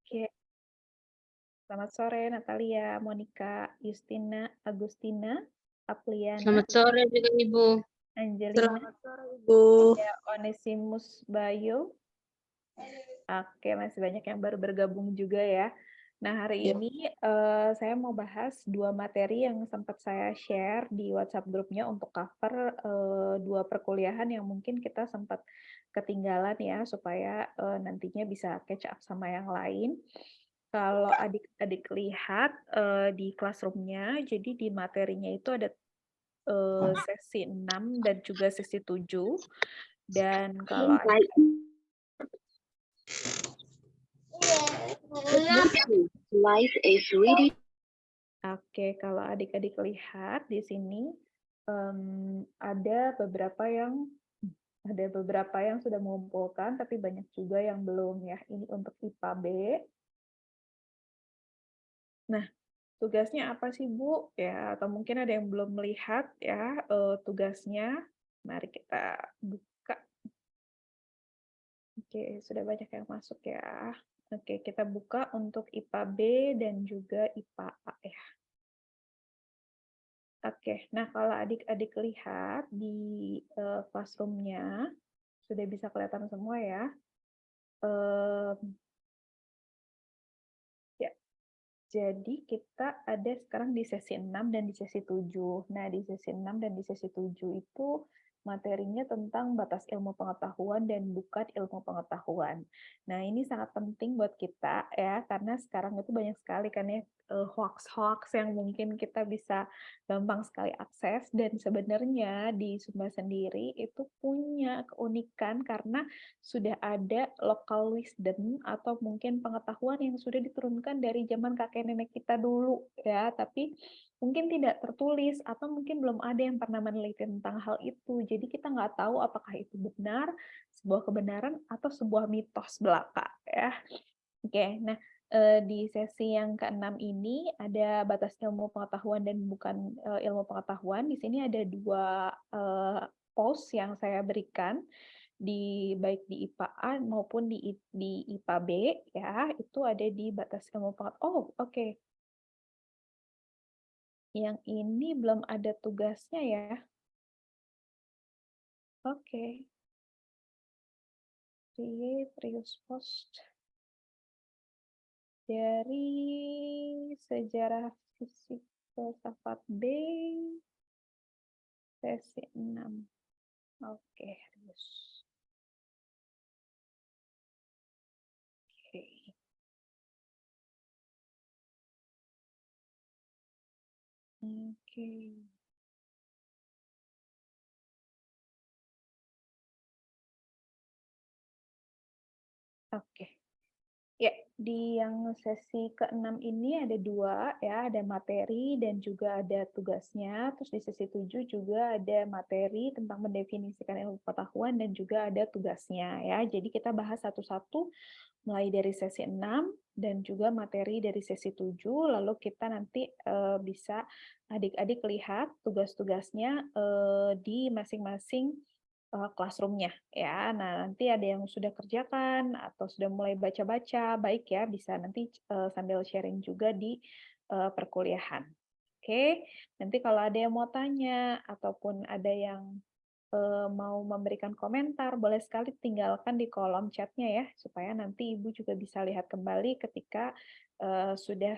Oke, selamat sore Natalia, Monica, Justina, Agustina, Apliana, Selamat sore juga Ibu. Angelina, Selamat sore, Ibu. ada Onesimus Bayu. Oke, masih banyak yang baru bergabung juga ya. Nah, hari Ya. ini saya mau bahas dua materi yang sempat saya share di WhatsApp grupnya untuk cover dua perkuliahan yang mungkin kita sempat ketinggalan ya, supaya nantinya bisa catch up sama yang lain. Kalau adik-adik lihat di classroom-nya, jadi di materinya itu ada sesi 6 dan juga sesi 7. Dan kalau adik Light is ready. Oke, kalau adik-adik lihat di sini ada beberapa yang sudah mengumpulkan, tapi banyak juga yang belum ya. Ini untuk IPA B. Nah, tugasnya apa sih Bu? Ya, atau mungkin ada yang belum melihat ya tugasnya. Mari kita buka. Oke, sudah banyak yang masuk ya. Oke, kita buka untuk IPA B dan juga IPA A ya. Oke, nah kalau adik-adik lihat di classroom-nya, sudah bisa kelihatan semua ya. Ya, jadi kita ada sekarang di sesi 6 dan di sesi 7. Nah, di sesi 6 dan di sesi 7 itu materinya tentang batas ilmu pengetahuan dan bukan ilmu pengetahuan. Nah, ini sangat penting buat kita ya, karena sekarang itu banyak sekali kan ya hoax-hoax yang mungkin kita bisa gampang sekali akses, dan sebenarnya di Sumba sendiri itu punya keunikan karena sudah ada local wisdom atau mungkin pengetahuan yang sudah diturunkan dari zaman kakek nenek kita dulu ya, tapi mungkin tidak tertulis atau mungkin belum ada yang pernah meneliti tentang hal itu. Jadi kita nggak tahu apakah itu benar, sebuah kebenaran atau sebuah mitos belaka ya. Oke, nah di sesi yang keenam ini ada batas ilmu pengetahuan dan bukan ilmu pengetahuan. Di sini ada dua post yang saya berikan baik di IPA A maupun di IPA B ya, itu ada di batas ilmu pengetahuan. Oh, oke. Yang ini belum ada tugasnya ya. Oke. Create, reuse post. Dari sejarah fisik filsafat B, sesi 6. Oke, reuse. Oke. Oke. Oke. Ya, di yang sesi ke-6 ini ada dua, ya, ada materi dan juga ada tugasnya. Terus di sesi 7 juga ada materi tentang mendefinisikan ilmu pengetahuan dan juga ada tugasnya, ya. Jadi kita bahas satu-satu mulai dari sesi 6 dan juga materi dari sesi 7, lalu kita nanti bisa adik-adik lihat tugas-tugasnya di masing-masing classroom-nya ya. Nah, nanti ada yang sudah kerjakan atau sudah mulai baca-baca, baik ya, bisa nanti sambil sharing juga di perkuliahan. Oke, nanti kalau ada yang mau tanya ataupun ada yang mau memberikan komentar, boleh sekali tinggalkan di kolom chatnya ya, supaya nanti Ibu juga bisa lihat kembali ketika sudah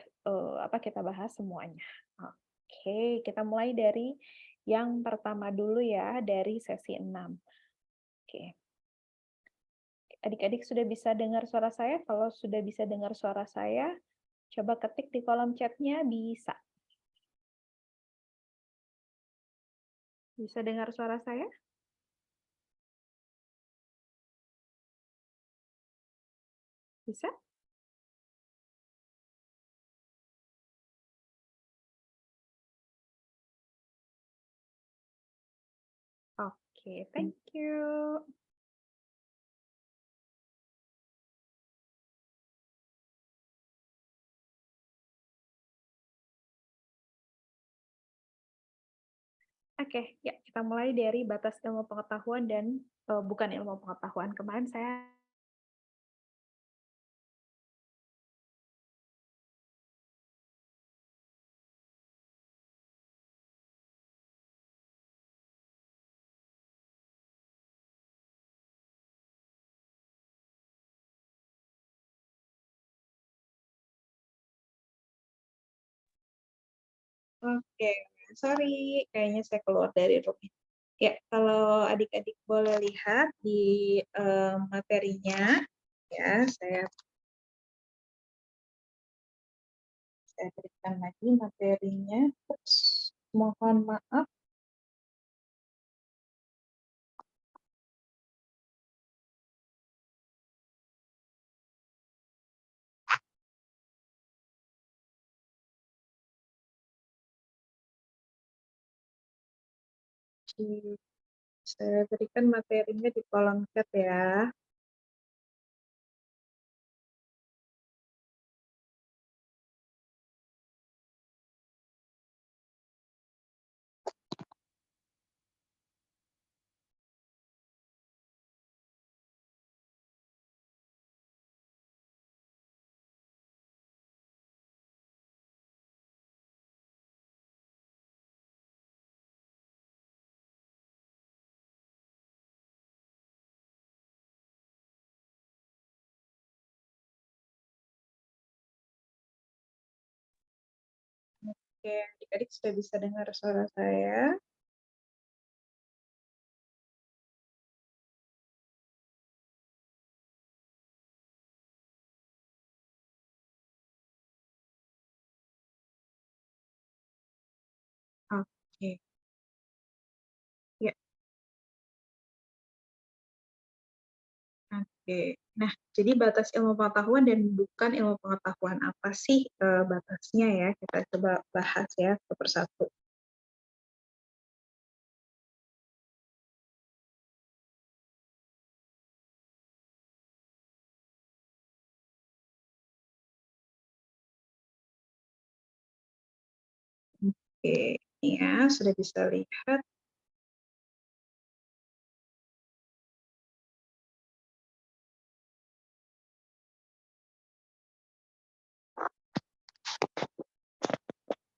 kita bahas semuanya. Oke, kita mulai dari yang pertama dulu ya, dari sesi 6. Oke. Adik-adik sudah bisa dengar suara saya? Kalau sudah bisa dengar suara saya, coba ketik di kolom chatnya bisa. Bisa dengar suara saya? Bisa? Oke, thank you. Oke, ya kita mulai dari batas ilmu pengetahuan dan bukan ilmu pengetahuan. Kemarin saya Oke, sorry, kayaknya saya keluar dari room. Ya, kalau adik-adik boleh lihat di materinya, ya, saya berikan lagi materinya. Ups, mohon maaf. Saya berikan materinya di kolom chat ya. Oke, adik-adik sudah bisa dengar suara saya. Oke. Ya, oke. Nah, jadi batas ilmu pengetahuan dan bukan ilmu pengetahuan apa sih batasnya ya? Kita coba bahas ya satu persatu. Oke, ini ya sudah bisa lihat.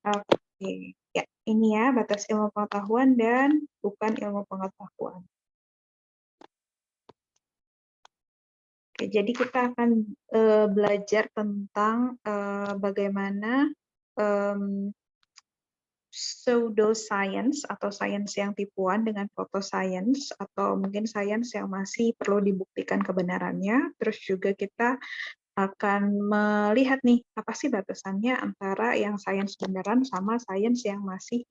Oke, ya ini ya batas ilmu pengetahuan dan bukan ilmu pengetahuan. Oke, jadi kita akan belajar tentang bagaimana pseudoscience atau sains yang tipuan dengan photoscience atau mungkin sains yang masih perlu dibuktikan kebenarannya. Terus juga kita akan melihat nih apa sih batasannya antara yang sains beneran sama sains yang masih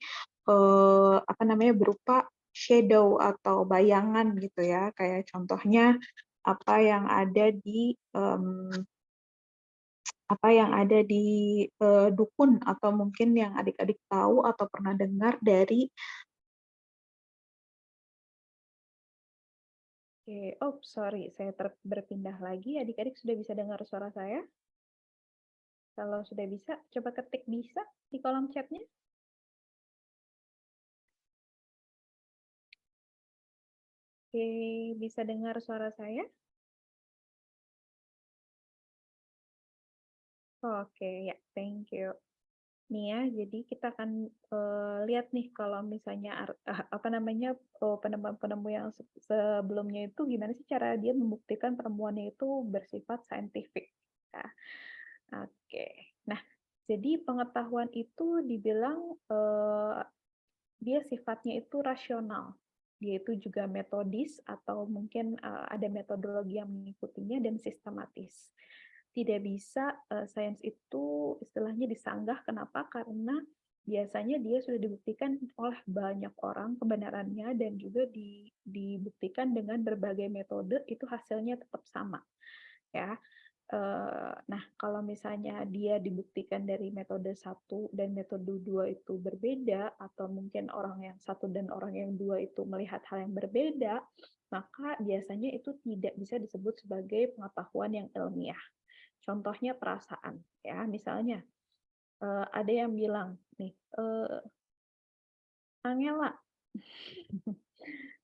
berupa shadow atau bayangan gitu ya. Kayak contohnya apa yang ada di dukun atau mungkin yang adik-adik tahu atau pernah dengar dari. Oke, oh sorry, saya berpindah lagi. Adik-adik sudah bisa dengar suara saya? Kalau sudah bisa, coba ketik bisa di kolom chatnya. Oke, bisa dengar suara saya? Oke, ya, thank you. Nih ya, jadi kita akan lihat nih kalau misalnya penemu-penemu yang sebelumnya itu gimana sih cara dia membuktikan penemuannya itu bersifat saintifik. Nah, oke. Nah, jadi pengetahuan itu dibilang dia sifatnya itu rasional. Dia itu juga metodis atau mungkin ada metodologi yang mengikutinya dan sistematis. Tidak bisa sains itu istilahnya disanggah. Kenapa? Karena biasanya dia sudah dibuktikan oleh banyak orang kebenarannya dan juga dibuktikan dengan berbagai metode itu hasilnya tetap sama. Ya, nah, kalau misalnya dia dibuktikan dari metode 1 dan metode 2 itu berbeda, atau mungkin orang yang 1 dan orang yang 2 itu melihat hal yang berbeda, maka biasanya itu tidak bisa disebut sebagai pengetahuan yang ilmiah. Contohnya perasaan, ya, misalnya ada yang bilang nih, Angela,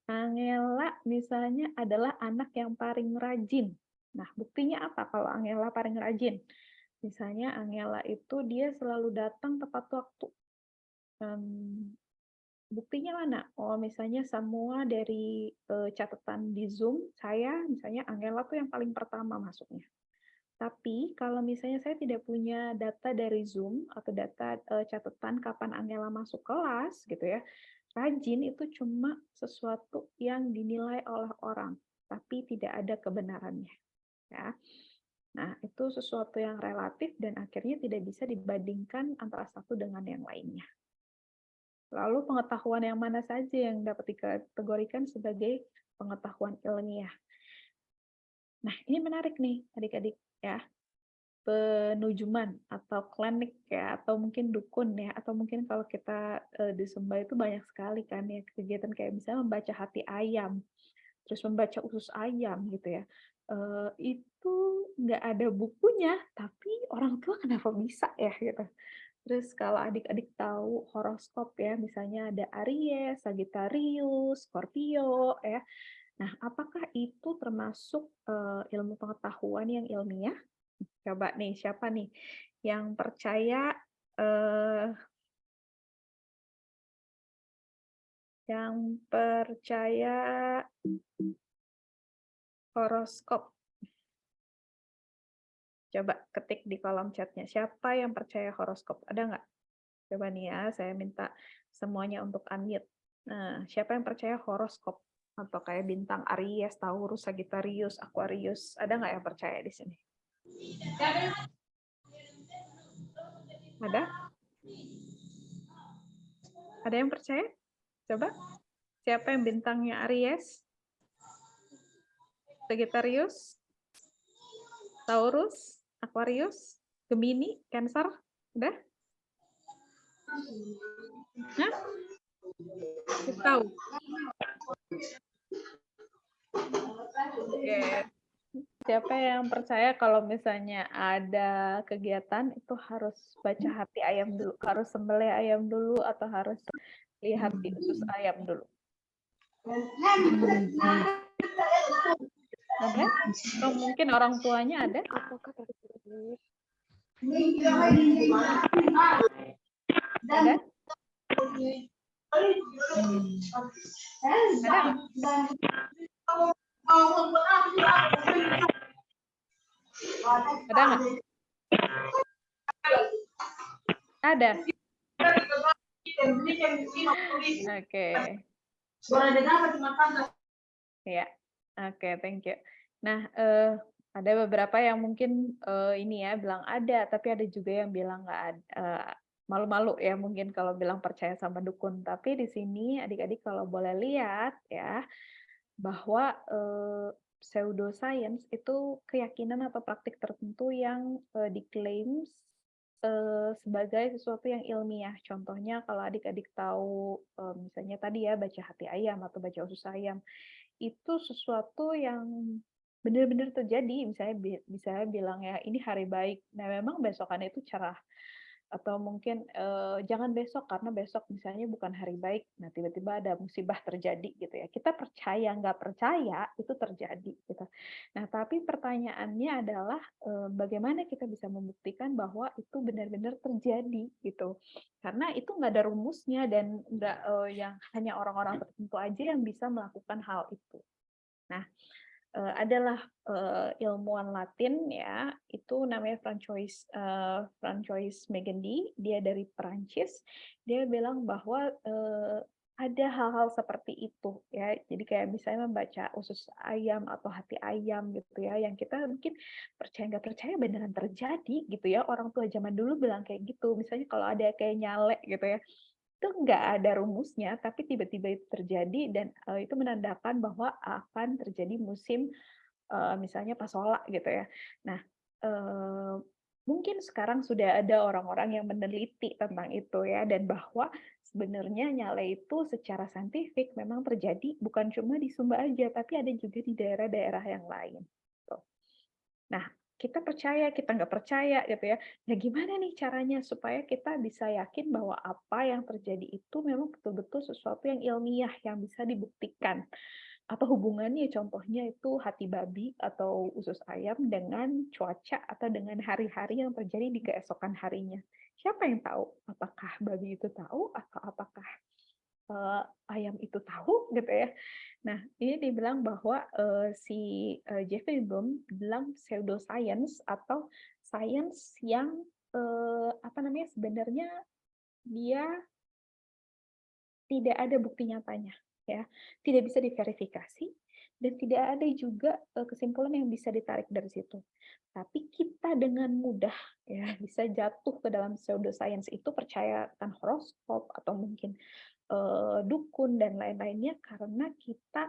Angela misalnya adalah anak yang paling rajin. Nah, buktinya apa kalau Angela paling rajin? Misalnya Angela itu dia selalu datang tepat waktu. Buktinya mana? Oh, misalnya semua dari catatan di Zoom, saya misalnya Angela tuh yang paling pertama masuknya. Tapi kalau misalnya saya tidak punya data dari Zoom atau data catatan kapan Angela masuk kelas gitu ya, rajin itu cuma sesuatu yang dinilai oleh orang, tapi tidak ada kebenarannya. Ya. Nah, itu sesuatu yang relatif dan akhirnya tidak bisa dibandingkan antara satu dengan yang lainnya. Lalu pengetahuan yang mana saja yang dapat dikategorikan sebagai pengetahuan ilmiah? Nah, ini menarik nih adik-adik ya. Penujuman atau klinik ya, atau mungkin dukun ya, atau mungkin kalau kita di Sumba itu banyak sekali kan ya kegiatan kayak misalnya membaca hati ayam, terus membaca usus ayam gitu ya. Itu nggak ada bukunya, tapi orang tua kenapa bisa ya gitu. Terus kalau adik-adik tahu horoskop ya, misalnya ada Aries, Sagittarius, Scorpio ya. Nah, apakah itu termasuk ilmu pengetahuan yang ilmiah? Coba nih, siapa nih yang percaya eh, yang percaya horoskop? Coba ketik di kolom chatnya. Siapa yang percaya horoskop? Ada nggak? Coba nih ya, saya minta semuanya untuk unmute. Nah, siapa yang percaya horoskop? Atau kayak bintang Aries, Taurus, Sagittarius, Aquarius. Ada nggak yang percaya di sini? Ada? Ada yang percaya? Coba. Siapa yang bintangnya Aries? Sagittarius? Taurus? Aquarius? Gemini? Cancer? Udah? Hah? Kita tahu. Oke. Siapa yang percaya kalau misalnya ada kegiatan itu harus baca hati ayam dulu, harus sembelih ayam dulu atau harus lihat di usus ayam dulu? Ada? Atau mungkin orang tuanya ada? Ada? Ada nggak? Ada nggak? Ada. Oke. Ya, oke, thank you. Nah, ada beberapa yang mungkin ini ya bilang ada, tapi ada juga yang bilang nggak ada. Malu-malu ya mungkin kalau bilang percaya sama dukun. Tapi di sini adik-adik kalau boleh lihat ya bahwa pseudoscience itu keyakinan atau praktik tertentu yang diklaim sebagai sesuatu yang ilmiah. Contohnya kalau adik-adik tahu misalnya tadi ya baca hati ayam atau baca usus ayam, itu sesuatu yang benar-benar terjadi. Misalnya bisa bilang ya ini hari baik. Nah memang besokannya itu cerah. Atau mungkin jangan besok karena besok misalnya bukan hari baik. Nah tiba-tiba ada musibah terjadi gitu ya. Kita percaya nggak percaya itu terjadi gitu. Nah tapi pertanyaannya adalah bagaimana kita bisa membuktikan bahwa itu benar-benar terjadi gitu. Karena itu nggak ada rumusnya dan nggak yang hanya orang-orang tertentu aja yang bisa melakukan hal itu. Nah, adalah ilmuwan Latin ya, itu namanya Francois Megendi, dia dari Perancis. Dia bilang bahwa ada hal-hal seperti itu ya. Jadi kayak misalnya membaca usus ayam atau hati ayam gitu ya, yang kita mungkin percaya nggak percaya beneran terjadi gitu ya. Orang tua zaman dulu bilang kayak gitu. Misalnya kalau ada kayak nyale gitu ya, itu nggak ada rumusnya, tapi tiba-tiba itu terjadi dan itu menandakan bahwa akan terjadi musim misalnya pasola gitu ya. Nah, mungkin sekarang sudah ada orang-orang yang meneliti tentang itu ya, dan bahwa sebenarnya nyale itu secara saintifik memang terjadi bukan cuma di Sumba aja, tapi ada juga di daerah-daerah yang lain. Tuh. Nah, kita percaya, kita nggak percaya gitu ya. Nah, gimana nih caranya supaya kita bisa yakin bahwa apa yang terjadi itu memang betul-betul sesuatu yang ilmiah, yang bisa dibuktikan. Apa hubungannya contohnya itu hati babi atau usus ayam dengan cuaca atau dengan hari-hari yang terjadi di keesokan harinya. Siapa yang tahu? Apakah babi itu tahu atau apakah ayam itu tahu gitu ya. Nah, ini dibilang bahwa, si, Jeffrey Bloom bilang pseudoscience atau sains yang, apa namanya, sebenarnya dia tidak ada bukti nyatanya, ya. Tidak bisa diverifikasi dan tidak ada juga, kesimpulan yang bisa ditarik dari situ. Tapi kita dengan mudah ya bisa jatuh ke dalam pseudoscience itu, percaya akan horoskop atau mungkin, dukun dan lain-lainnya karena kita,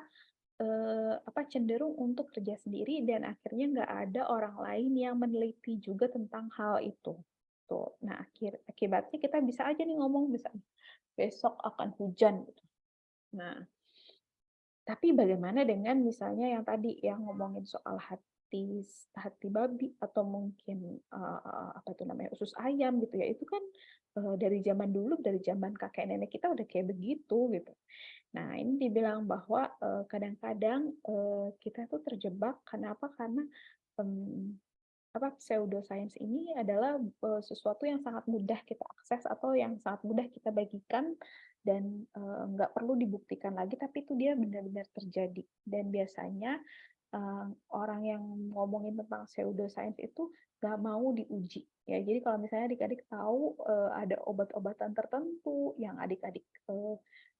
cenderung untuk kerja sendiri dan akhirnya nggak ada orang lain yang meneliti juga tentang hal itu, tuh. Nah, akibatnya kita bisa aja nih ngomong misalnya, "Besok akan hujan," gitu. Nah, tapi bagaimana dengan misalnya yang tadi, yang ngomongin soal hati hati babi atau mungkin, apa tuh namanya, usus ayam gitu ya, itu kan, dari zaman dulu, dari zaman kakek nenek kita udah kayak begitu, gitu. Nah, ini dibilang bahwa, kadang-kadang, kita tuh terjebak, kenapa? Karena, mmm, pseudoscience ini adalah, sesuatu yang sangat mudah kita akses atau yang sangat mudah kita bagikan dan, nggak perlu dibuktikan lagi, tapi itu dia benar-benar terjadi. Dan biasanya, orang yang ngomongin tentang pseudoscience itu nggak mau diuji, ya. Jadi kalau misalnya adik-adik tahu, ada obat-obatan tertentu yang adik-adik,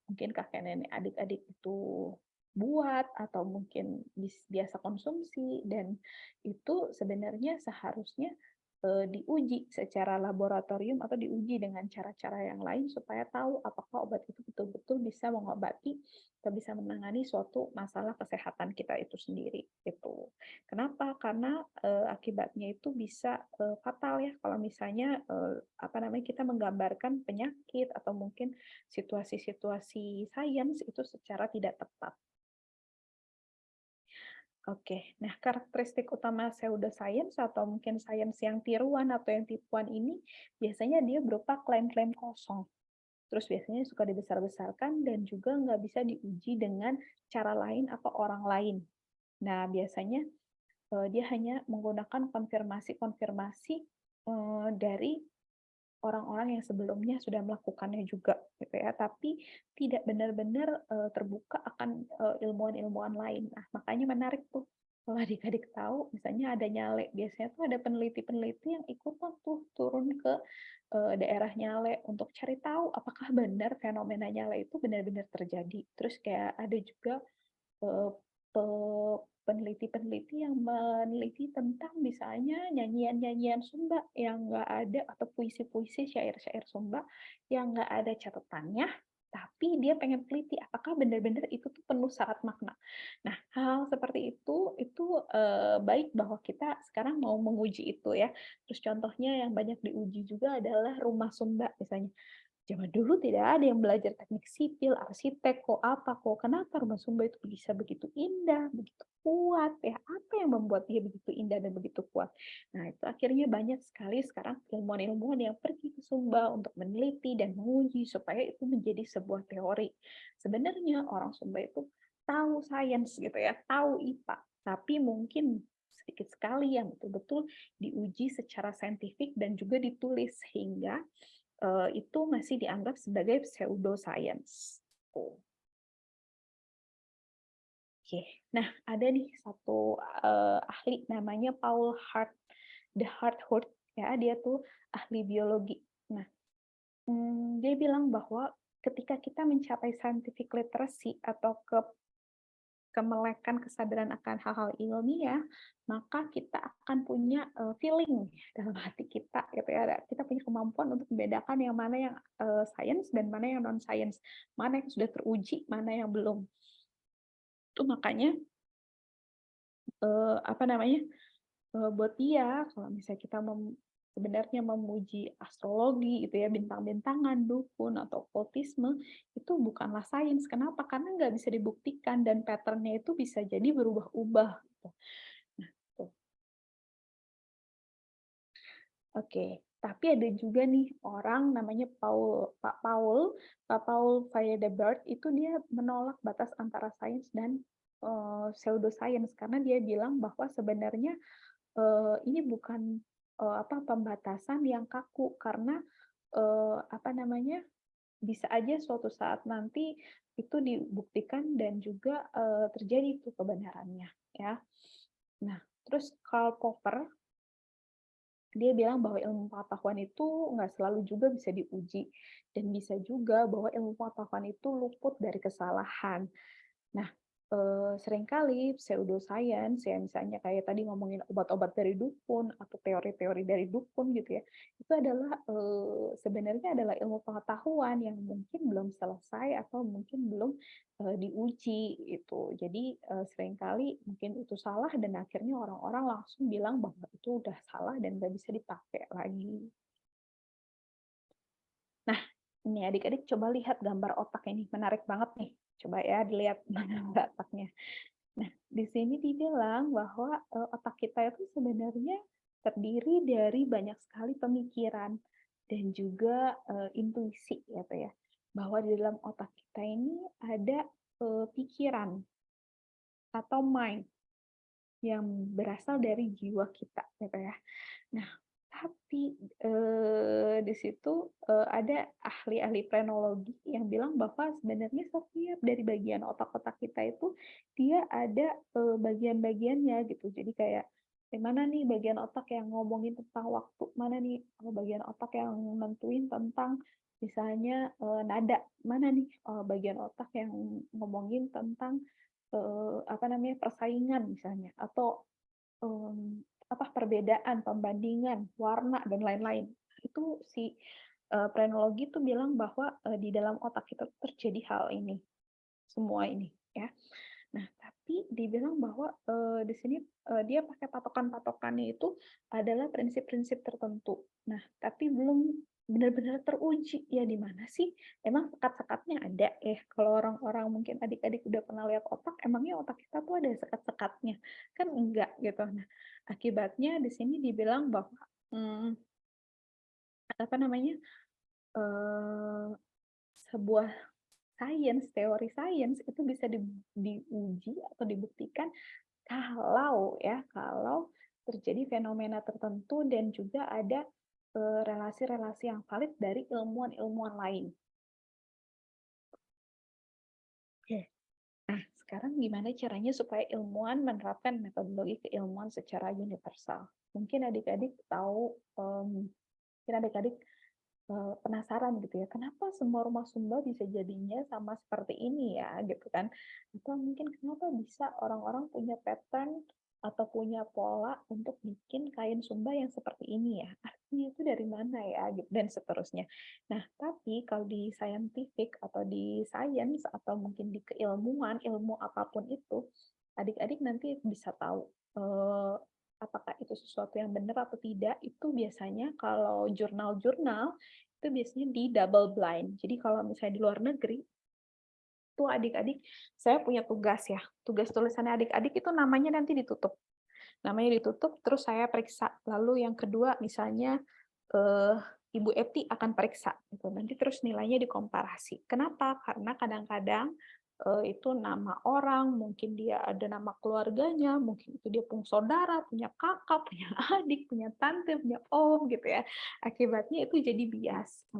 mungkin kakek nenek adik-adik itu buat atau mungkin biasa konsumsi dan itu sebenarnya seharusnya, diuji secara laboratorium atau diuji dengan cara-cara yang lain supaya tahu apakah obat itu betul-betul bisa mengobati atau bisa menangani suatu masalah kesehatan kita itu sendiri, gitu. Kenapa? Karena, akibatnya itu bisa, fatal ya kalau misalnya, kita menggambarkan penyakit atau mungkin situasi-situasi sains itu secara tidak tepat. Oke, nah karakteristik utama pseudoscience atau mungkin sains yang tiruan atau yang tipuan ini, biasanya dia berupa klaim-klaim kosong. Terus biasanya suka dibesar-besarkan dan juga nggak bisa diuji dengan cara lain atau orang lain. Nah, biasanya, dia hanya menggunakan konfirmasi-konfirmasi, dari orang-orang yang sebelumnya sudah melakukannya juga, gitu ya, tapi tidak benar-benar, terbuka akan, ilmuwan-ilmuwan lain. Nah, makanya menarik tuh, kalau adik-adik tahu misalnya ada nyale, biasanya tuh ada peneliti-peneliti yang ikutan tuh turun ke, daerah nyale untuk cari tahu apakah benar fenomena nyale itu benar-benar terjadi. Terus kayak ada juga Eee, pe peneliti-peneliti yang meneliti tentang misalnya nyanyian-nyanyian Sumba yang nggak ada atau puisi-puisi, syair-syair Sumba yang nggak ada catatannya, tapi dia pengen teliti apakah benar-benar itu tuh penuh syarat makna. Nah, hal seperti itu, baik bahwa kita sekarang mau menguji itu ya. Terus contohnya yang banyak diuji juga adalah rumah Sumba misalnya. Zaman dulu tidak ada yang belajar teknik sipil, arsitek, kok apa, kok kenapa Rumah Sumba itu bisa begitu indah, begitu kuat ya, apa yang membuat dia begitu indah dan begitu kuat. Nah, itu akhirnya banyak sekali sekarang ilmuwan-ilmuwan yang pergi ke Sumba untuk meneliti dan menguji supaya itu menjadi sebuah teori. Sebenarnya orang Sumba itu tahu sains gitu ya, tahu IPA, tapi mungkin sedikit sekali yang betul-betul diuji secara saintifik dan juga ditulis sehingga itu masih dianggap sebagai pseudoscience. Tuh. Oke. Nah, ada nih satu, ahli namanya Paul The Harthout, ya, dia tuh ahli biologi. Nah, dia bilang bahwa ketika kita mencapai scientific literacy atau kemelekan kesadaran akan hal-hal ilmiah, maka kita akan punya, feeling dalam hati kita gitu ya, kita punya kemampuan untuk membedakan yang mana yang, sains dan mana yang non-science, mana yang sudah teruji, mana yang belum. Itu makanya, apa namanya, buat dia kalau misalnya kita sebenarnya memuji astrologi gitu ya, bintang-bintangan, dukun, atau okkultisme, itu bukanlah sains. Kenapa? Karena nggak bisa dibuktikan dan pattern-nya itu bisa jadi berubah-ubah gitu. Nah, tuh. Oke, tapi ada juga nih orang namanya Pak Paul Friedebert itu dia menolak batas antara sains dan, pseudoscience karena dia bilang bahwa sebenarnya ini bukan, pembatasan yang kaku karena, apa namanya, bisa aja suatu saat nanti itu dibuktikan dan juga terjadi itu kebenarannya, ya. Nah, terus Karl Popper dia bilang bahwa ilmu pengetahuan itu nggak selalu juga bisa diuji, dan bisa juga bahwa ilmu pengetahuan itu luput dari kesalahan. Nah, seringkali pseudoscience ya, misalnya kayak tadi ngomongin obat-obat dari dukun atau teori-teori dari dukun gitu ya, itu adalah, sebenarnya adalah ilmu pengetahuan yang mungkin belum selesai atau mungkin belum, diuji itu. Jadi, seringkali mungkin itu salah dan akhirnya orang-orang langsung bilang bahwa itu udah salah dan nggak bisa dipakai lagi. Nah, ini adik-adik coba lihat gambar otak ini, menarik banget nih. Coba ya dilihat gambar otaknya. Nah, di sini dibilang bahwa, otak kita itu sebenarnya terdiri dari banyak sekali pemikiran dan juga, intuisi gitu ya. Bahwa di dalam otak kita ini ada, pikiran atau mind yang berasal dari jiwa kita gitu ya. Nah, tapi, di situ, ada ahli-ahli frenologi yang bilang bahwa sebenarnya setiap dari bagian otak-otak kita itu, dia ada, bagian-bagiannya gitu. Jadi kayak, mana nih bagian otak yang ngomongin tentang waktu, mana nih, bagian otak yang nentuin tentang misalnya, nada, mana nih, bagian otak yang ngomongin tentang, apa namanya, persaingan misalnya, atau perbedaan, pembandingan, warna, dan lain-lain. Itu si, frenologi itu bilang bahwa, di dalam otak kita terjadi hal ini, semua ini, ya. Nah, tapi dibilang bahwa, di sini, dia pakai patokan-patokannya itu adalah prinsip-prinsip tertentu. Nah, tapi belum benar-benar teruji, ya di mana sih emang sekat-sekatnya ada kalau orang-orang mungkin adik-adik udah pernah lihat otak, emangnya otak kita tuh ada sekat-sekatnya? Kan enggak, gitu. Nah, akibatnya di sini dibilang bahwa, mmm, apa namanya, eee, sebuah teori sains itu bisa diuji atau dibuktikan kalau terjadi fenomena tertentu dan juga ada, relasi-relasi yang valid dari ilmuwan-ilmuwan lain. Oke. Nah, sekarang gimana caranya supaya ilmuwan menerapkan metodologi keilmuan secara universal? Mungkin adik-adik tahu, mungkin adik-adik penasaran gitu ya, kenapa semua rumah Sumba bisa jadinya sama seperti ini ya, gitu kan. Atau mungkin kenapa bisa orang-orang punya pattern atau punya pola untuk bikin kain Sumba yang seperti ini ya, artinya itu dari mana ya, gitu, dan seterusnya. Nah, tapi kalau di scientific atau di science atau mungkin di keilmuan, ilmu apapun itu, adik-adik nanti bisa tahu, apakah itu sesuatu yang benar atau tidak, itu biasanya kalau jurnal-jurnal itu biasanya di double blind. Jadi kalau misalnya di luar negeri, itu adik-adik, saya punya tugas ya, tugas tulisannya adik-adik itu namanya nanti ditutup. Namanya ditutup, terus saya periksa. Lalu yang kedua misalnya, eee, Ibu Eti akan periksa gitu, nanti terus nilainya dikomparasi. Kenapa? Karena kadang-kadang, itu nama orang, mungkin dia ada nama keluarganya, mungkin itu dia punya saudara, punya kakak, punya adik, punya tante, punya om gitu ya. Akibatnya itu jadi bias.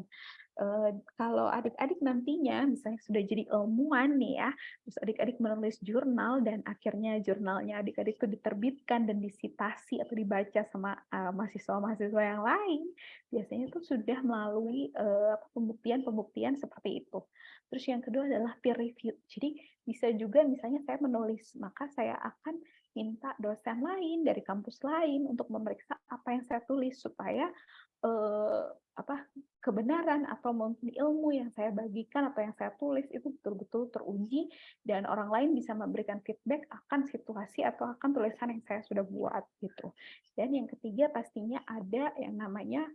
Kalau adik-adik nantinya misalnya sudah jadi ilmuwan nih ya, terus adik-adik menulis jurnal dan akhirnya jurnalnya adik-adik itu diterbitkan dan disitasi atau dibaca sama, mahasiswa-mahasiswa yang lain, biasanya itu sudah melalui, pembuktian-pembuktian seperti itu. Terus yang kedua adalah peer review. Jadi bisa juga misalnya saya menulis, maka saya akan minta dosen lain dari kampus lain untuk memeriksa apa yang saya tulis supaya, eee, apa, kebenaran atau mungkin ilmu yang saya bagikan atau yang saya tulis itu betul-betul teruji dan orang lain bisa memberikan feedback akan situasi atau akan tulisan yang saya sudah buat gitu. Dan yang ketiga pastinya ada yang namanya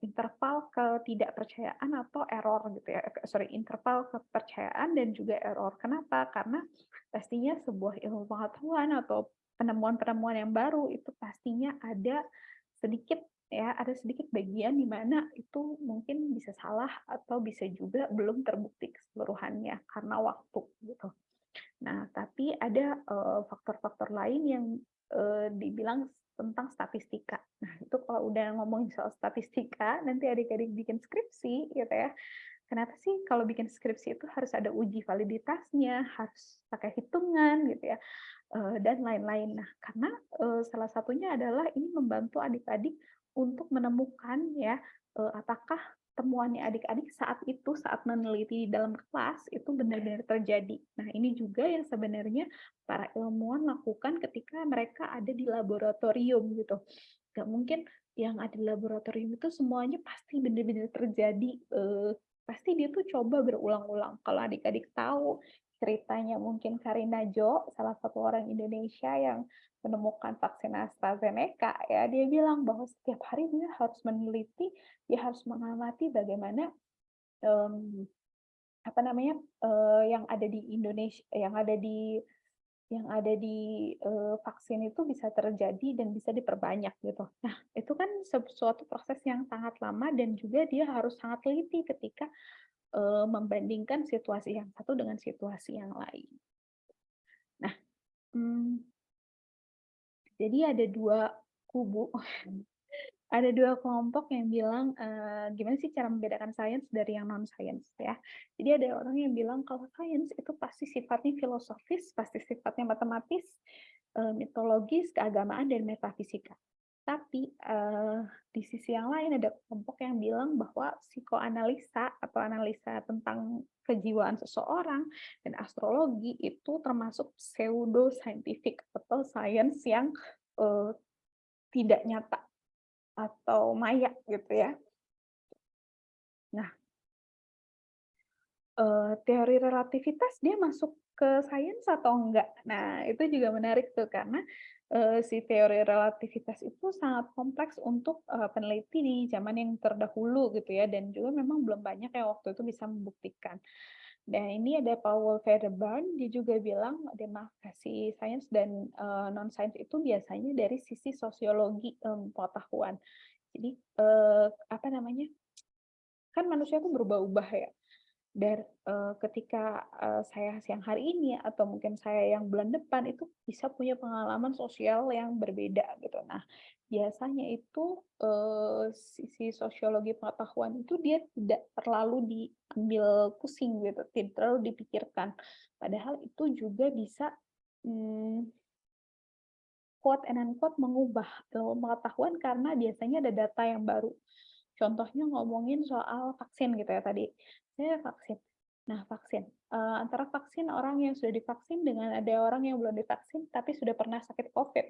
interval ketidakpercayaan atau error gitu ya. Interval kepercayaan dan juga error. Kenapa? Karena pastinya sebuah ilmu pengetahuan atau penemuan-penemuan yang baru itu pastinya ada sedikit ada sedikit bagian di mana itu mungkin bisa salah atau bisa juga belum terbukti keseluruhannya karena waktu gitu. Nah, tapi ada faktor-faktor lain yang dibilang tentang statistika. Nah, itu kalau udah ngomongin soal statistika, nanti adik-adik bikin skripsi gitu ya, kenapa sih kalau bikin skripsi itu harus ada uji validitasnya, harus pakai hitungan gitu ya, dan lain-lain. Nah, karena, salah satunya adalah ini membantu adik-adik untuk menemukan ya, apakah temuannya adik-adik saat itu, saat meneliti di dalam kelas, itu benar-benar terjadi. Nah, ini juga yang sebenarnya para ilmuwan lakukan ketika mereka ada di laboratorium gitu. Nggak mungkin yang ada di laboratorium itu semuanya pasti benar-benar terjadi, pasti dia tuh coba berulang-ulang. Kalau adik-adik tahu ceritanya mungkin Karina Jo, salah satu orang Indonesia yang menemukan vaksin AstraZeneca ya, dia bilang bahwa setiap hari dia harus meneliti, dia harus mengamati bagaimana, mmm, apa namanya, yang ada di Indonesia, yang ada di vaksin itu bisa terjadi dan bisa diperbanyak gitu. Nah, itu kan suatu proses yang sangat lama dan juga dia harus sangat teliti ketika, membandingkan situasi yang satu dengan situasi yang lain. Nah, mmm, jadi ada 2 kubu, ada 2 kelompok yang bilang, gimana sih cara membedakan sains dari yang non-sains ya. Jadi ada orang yang bilang kalau sains itu pasti sifatnya filosofis, pasti sifatnya matematis, mitologis, keagamaan, dan metafisika. Tapi, di sisi yang lain ada kelompok yang bilang bahwa psikoanalisa atau analisa tentang kejiwaan seseorang dan astrologi itu termasuk pseudo scientific atau sains yang, eee, tidak nyata atau maya gitu ya. Nah, teori relativitas dia masuk ke sains atau enggak? Nah, itu juga menarik tuh karena, si teori relativitas itu sangat kompleks untuk, peneliti di zaman yang terdahulu gitu ya, dan juga memang belum banyak yang waktu itu bisa membuktikan. Dan ini ada Paul Federburn, dia juga bilang demarkasi sains dan, non-sains itu biasanya dari sisi sosiologi, pengetahuan. Jadi, apa namanya, kan manusia itu berubah-ubah ya. Dan, ketika, saya yang hari ini atau mungkin saya yang bulan depan itu bisa punya pengalaman sosial yang berbeda gitu. Nah, biasanya itu, sisi sosiologi pengetahuan itu dia tidak terlalu diambil pusing gitu, tidak terlalu dipikirkan. Padahal itu juga bisa, mmm, quote and unquote mengubah ilmu pengetahuan karena biasanya ada data yang baru. Contohnya ngomongin soal vaksin gitu ya tadi, saya vaksin. Nah vaksin, antara vaksin orang yang sudah divaksin dengan ada orang yang belum divaksin tapi sudah pernah sakit COVID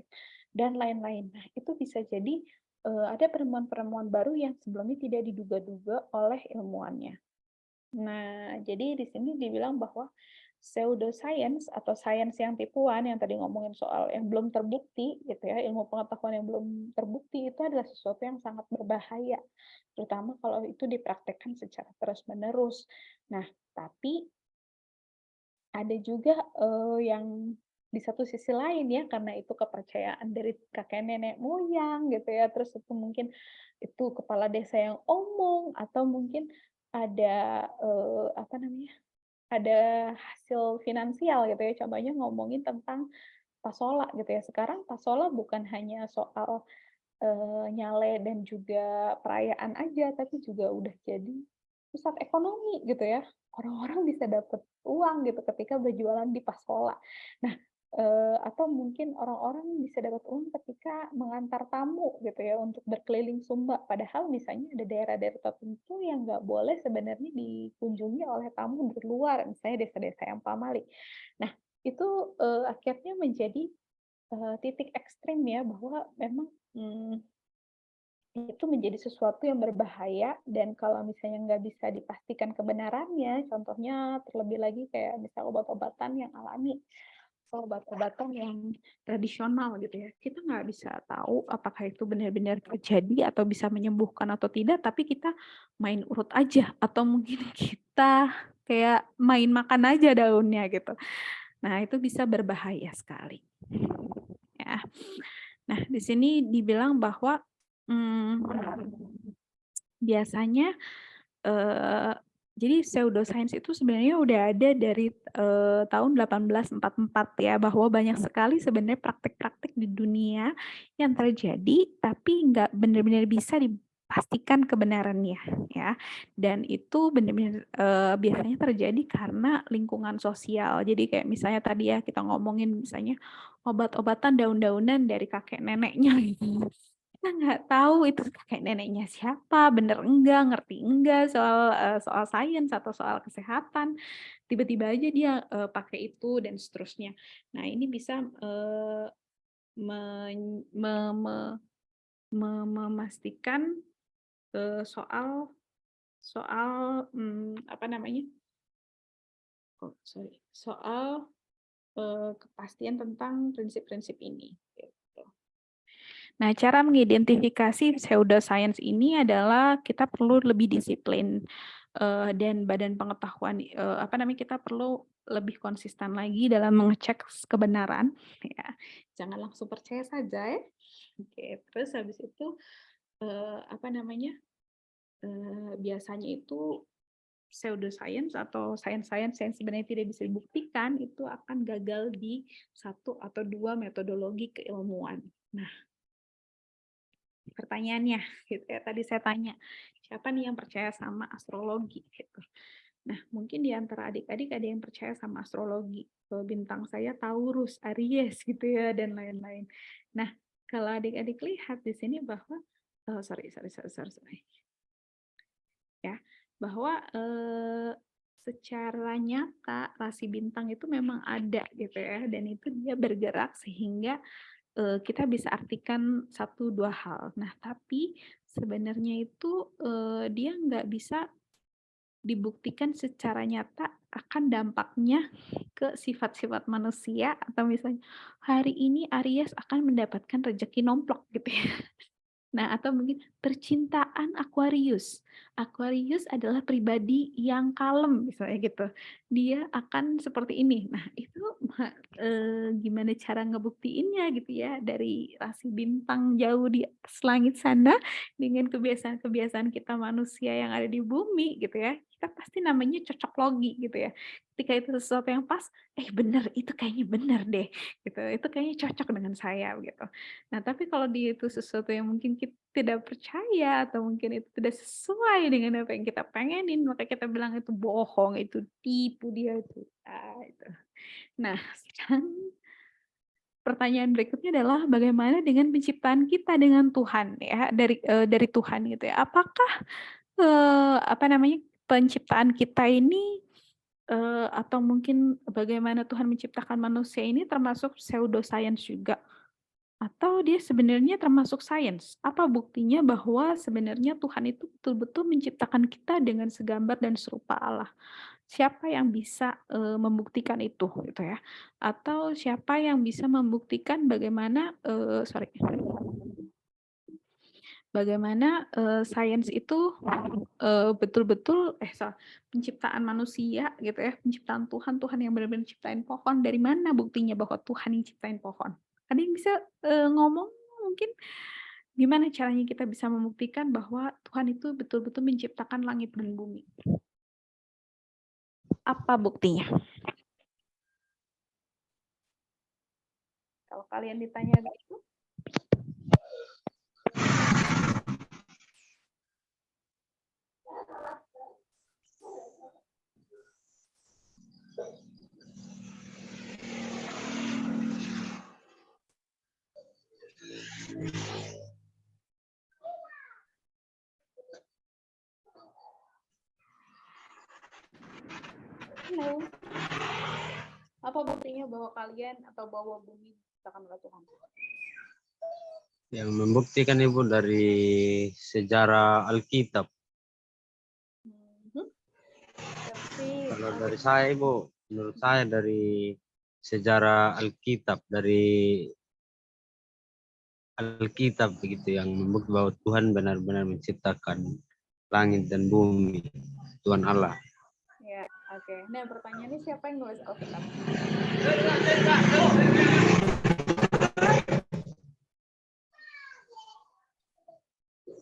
dan lain-lain. Nah itu bisa jadi, ada penemuan-penemuan baru yang sebelumnya tidak diduga-duga oleh ilmuwannya. Nah, jadi di sini dibilang bahwa pseudoscience atau sains yang tipuan yang tadi ngomongin soal yang belum terbukti gitu ya, ilmu pengetahuan yang belum terbukti itu adalah sesuatu yang sangat berbahaya, terutama kalau itu dipraktekkan secara terus-menerus. Nah, tapi ada juga, yang di satu sisi lain ya, karena itu kepercayaan dari kakek nenek moyang gitu ya, terus itu mungkin itu kepala desa yang omong atau mungkin ada, apa namanya, ada hasil finansial gitu ya, contohnya ngomongin tentang pasola gitu ya. Sekarang pasola bukan hanya soal, nyale dan juga perayaan aja, tapi juga udah jadi pusat ekonomi gitu ya. Orang-orang bisa dapat uang gitu ketika berjualan di pasola. Nah, atau mungkin orang-orang bisa dapat uang ketika mengantar tamu gitu ya untuk berkeliling Sumba. Padahal misalnya ada daerah-daerah tertentu yang nggak boleh sebenarnya dikunjungi oleh tamu dari luar, misalnya desa-desa yang pamali. Nah, itu, akhirnya menjadi, titik ekstrim ya bahwa memang, itu menjadi sesuatu yang berbahaya dan kalau misalnya nggak bisa dipastikan kebenarannya, contohnya terlebih lagi kayak misal obat-obatan yang alami, atau obat-obatan yang tradisional gitu ya, kita nggak bisa tahu apakah itu benar-benar terjadi atau bisa menyembuhkan atau tidak, tapi kita main urut aja atau mungkin kita kayak main makan aja daunnya gitu. Nah, itu bisa berbahaya sekali, ya. Nah, di sini dibilang bahwa, mmm, biasanya, eee, jadi pseudoscience itu sebenarnya udah ada dari, tahun 1844 ya, bahwa banyak sekali sebenarnya praktik-praktik di dunia yang terjadi, tapi nggak benar-benar bisa pastikan kebenarannya ya. Dan itu benar-benar biasanya terjadi karena lingkungan sosial. Jadi kayak misalnya tadi ya kita ngomongin misalnya obat-obatan daun-daunan dari kakek neneknya gitu. Kita nggak tahu itu kakek neneknya siapa, bener enggak, ngerti enggak soal sains atau soal kesehatan. Tiba-tiba aja dia pakai itu dan seterusnya. Nah, ini bisa memastikan soal apa namanya? Soal kepastian tentang prinsip-prinsip ini. Gitu. Nah, cara mengidentifikasi pseudoscience ini adalah kita perlu lebih disiplin dan badan pengetahuan apa namanya kita perlu lebih konsisten lagi dalam mengecek kebenaran. Ya. Jangan langsung percaya saja ya. Oke, terus habis itu apa namanya biasanya itu pseudoscience atau sains-sains yang sebenarnya tidak bisa dibuktikan itu akan gagal di satu atau dua metodologi keilmuan. Nah, pertanyaannya gitu ya, tadi saya tanya siapa nih yang percaya sama astrologi gitu. Nah, mungkin di antara adik-adik ada yang percaya sama astrologi. Bintang saya Taurus, Aries gitu ya dan lain-lain. Nah, kalau adik-adik lihat di sini bahwa sorry. Ya, bahwa secara nyata rasi bintang itu memang ada gitu ya dan itu dia bergerak sehingga kita bisa artikan satu dua hal. Nah, tapi sebenarnya itu dia nggak bisa dibuktikan secara nyata akan dampaknya ke sifat-sifat manusia atau misalnya hari ini Aries akan mendapatkan rezeki nomplok gitu ya. Nah, atau mungkin percintaan Aquarius. Aquarius adalah pribadi yang kalem, misalnya gitu. Dia akan seperti ini. Nah, itu gimana cara ngebuktiinnya gitu ya dari rasi bintang jauh di atas langit sana dengan kebiasaan-kebiasaan kita manusia yang ada di bumi gitu ya. Kita pasti namanya cocok logi gitu ya. Ketika itu sesuatu yang pas, bener, itu kayaknya bener deh gitu. Itu kayaknya cocok dengan saya gitu. Nah, tapi kalau dia itu sesuatu yang mungkin kita tidak percaya atau mungkin itu tidak sesuai dengan apa yang kita pengenin, maka kita bilang itu bohong, itu tipu dia itu. Itu. Nah, sekarang pertanyaan berikutnya adalah bagaimana dengan penciptaan kita dengan Tuhan ya dari Tuhan gitu ya. Apakah apa namanya penciptaan kita ini atau mungkin bagaimana Tuhan menciptakan manusia ini termasuk pseudoscience juga? Atau dia sebenarnya termasuk sains? Apa buktinya bahwa sebenarnya Tuhan itu betul-betul menciptakan kita dengan segambar dan serupa Allah? Siapa yang bisa membuktikan itu gitu ya? Atau siapa yang bisa membuktikan bagaimana bagaimana sains itu betul-betul penciptaan manusia gitu ya, penciptaan Tuhan, Tuhan yang benar-benar ciptain pohon, dari mana buktinya bahwa Tuhan yang ciptain pohon? Ada yang bisa ngomong mungkin gimana caranya kita bisa membuktikan bahwa Tuhan itu betul-betul menciptakan langit dan bumi? Apa buktinya? Kalau kalian ditanya gitu, halo, apa buktinya bahwa kalian atau bahwa bumi diciptakan oleh Tuhan? Yang membuktikan Ibu dari sejarah Alkitab. Kalau dari saya Ibu, menurut saya dari sejarah Alkitab, dari Alkitab begitu yang membuktikan bahwa Tuhan benar-benar menciptakan langit dan bumi, Tuhan Allah. Ya, oke. Nah, pertanyaannya siapa yang nulis Alkitab?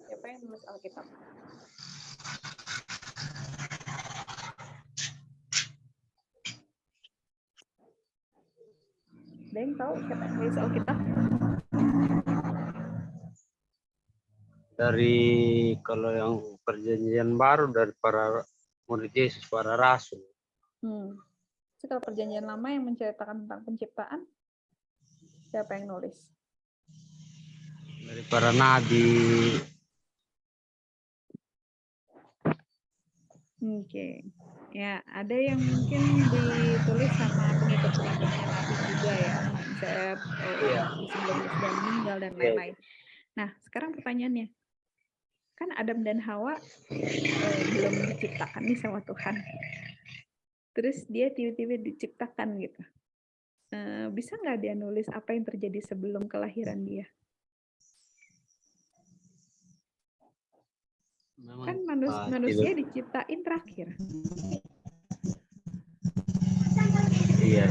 Siapa yang nulis Alkitab? Ada yang tahu siapa yang nulis Alkitab? Dari kalau yang perjanjian baru dari para murid Yesus, para rasul. Kalau perjanjian lama yang menceritakan tentang penciptaan, siapa yang nulis? Dari para nabi. Oke. Ya, ada yang mungkin ditulis sama pengikut-pengikutnya Nabi juga ya. Misalnya Nabi sebelumnya sudah meninggal dan lain-lain. Nah, sekarang pertanyaannya. Kan Adam dan Hawa belum diciptakan nih sama Tuhan. Terus dia tiba-tiba diciptakan gitu. Bisa nggak dia nulis apa yang terjadi sebelum kelahiran dia? Memang, Kan manusia diciptain terakhir. Iya.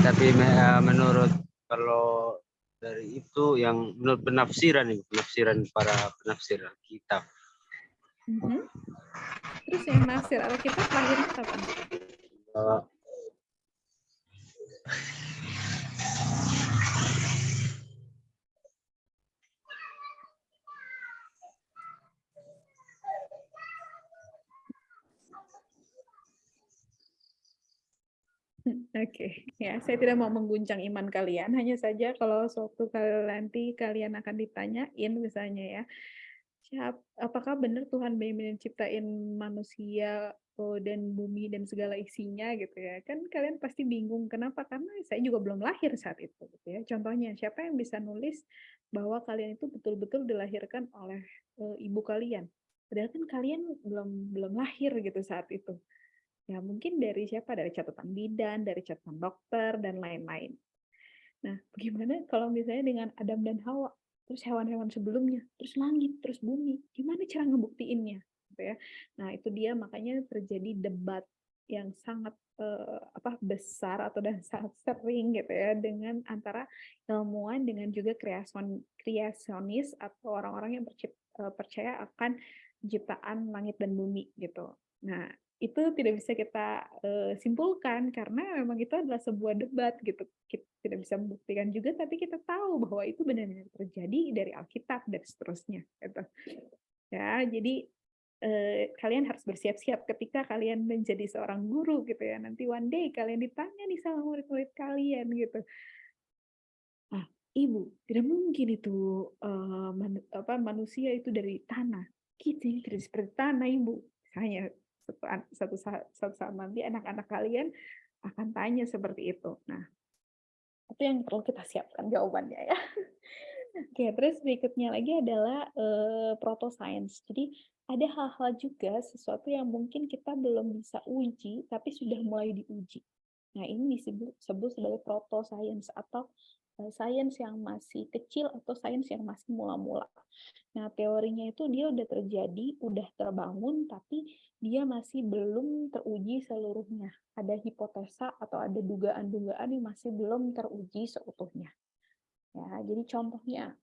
Tapi menurut kalau dari itu yang menurut penafsiran para penafsir kitab. Terus yang nafsir Alkitab lahirnya kapan? Oke, ya saya tidak mau mengguncang iman kalian. Hanya saja kalau suatu kali nanti kalian akan ditanyain misalnya ya, apakah benar Tuhan benar-benar ciptain manusia dan bumi dan segala isinya gitu ya? Kan kalian pasti bingung kenapa? Karena saya juga belum lahir saat itu gitu ya. Contohnya, siapa yang bisa nulis bahwa kalian itu betul-betul dilahirkan oleh ibu kalian? Padahal kan kalian belum lahir gitu saat itu. Ya, mungkin dari siapa? Dari catatan bidan, dari catatan dokter, dan lain-lain. Nah, bagaimana kalau misalnya dengan Adam dan Hawa, terus hewan-hewan sebelumnya, terus langit, terus bumi, gimana cara ngebuktiinnya? Gitu ya. Nah, itu dia makanya terjadi debat yang sangat besar atau dan sangat sering gitu ya dengan antara ilmuwan dengan juga kreasionis atau orang-orang yang percaya akan penciptaan langit dan bumi gitu. Nah, itu tidak bisa kita simpulkan karena memang itu adalah sebuah debat gitu. Kita tidak bisa membuktikan juga, tapi kita tahu bahwa itu benar-benar terjadi dari Alkitab dan seterusnya. Gitu. Ya, jadi kalian harus bersiap-siap ketika kalian menjadi seorang guru gitu ya. Nanti one day kalian ditanya nih sama murid-murid kalian gitu. Ah, Ibu, tidak mungkin itu manusia itu dari tanah. Kita ini tidak seperti tanah, Ibu. Hanya satu saat nanti anak-anak kalian akan tanya seperti itu. Nah, itu yang perlu kita siapkan jawabannya ya. Oke, terus berikutnya lagi adalah proto-science. Jadi ada hal-hal juga sesuatu yang mungkin kita belum bisa uji, tapi sudah mulai diuji. Nah, ini disebut sebagai proto-science atau sains yang masih kecil atau sains yang masih mula-mula. Nah, teorinya itu dia udah terjadi, udah terbangun, tapi dia masih belum teruji seluruhnya. Ada hipotesa atau ada dugaan-dugaan yang masih belum teruji seutuhnya. Ya, jadi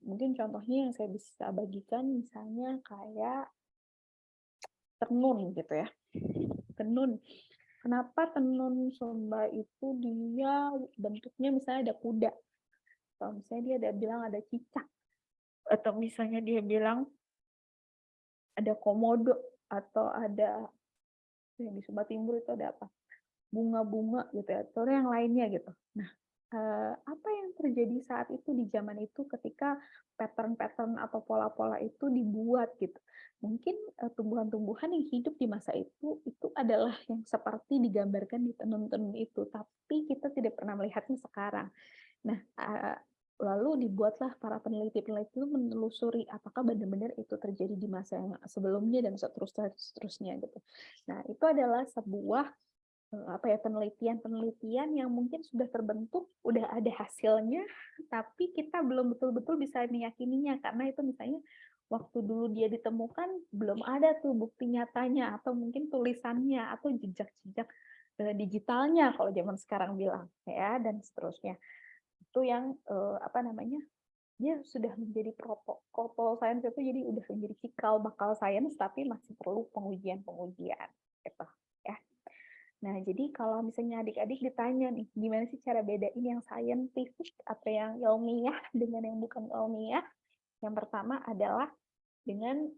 mungkin contohnya yang saya bisa bagikan misalnya kayak tenun gitu ya. Tenun. Kenapa tenun Sumba itu dia bentuknya misalnya ada kuda. Atau misalnya dia ada bilang ada cicak. Atau misalnya dia bilang ada komodo. Atau ada, yang di Sumba Timur itu ada apa? Bunga-bunga gitu ya. Atau yang lainnya gitu. Nah, apa yang terjadi saat itu di zaman itu ketika pattern-pattern atau pola-pola itu dibuat gitu. Mungkin tumbuhan-tumbuhan yang hidup di masa itu adalah yang seperti digambarkan di tenun-tenun itu, tapi kita tidak pernah melihatnya sekarang. Nah, lalu dibuatlah para peneliti-peneliti itu menelusuri apakah benar-benar itu terjadi di masa yang sebelumnya dan seterusnya gitu. Nah, itu adalah sebuah penelitian yang mungkin sudah terbentuk, udah ada hasilnya, tapi kita belum betul-betul bisa meyakininya karena itu misalnya waktu dulu dia ditemukan belum ada tuh bukti nyatanya atau mungkin tulisannya atau jejak-jejak digitalnya kalau zaman sekarang bilang ya dan seterusnya. Itu yang dia sudah menjadi proto science itu jadi udah menjadi cikal bakal science tapi masih perlu pengujian gitu ya. Nah, jadi kalau misalnya adik-adik ditanya nih, gimana sih cara bedain yang scientific atau yang ilmiah dengan yang bukan ilmiah? Yang pertama adalah Dengan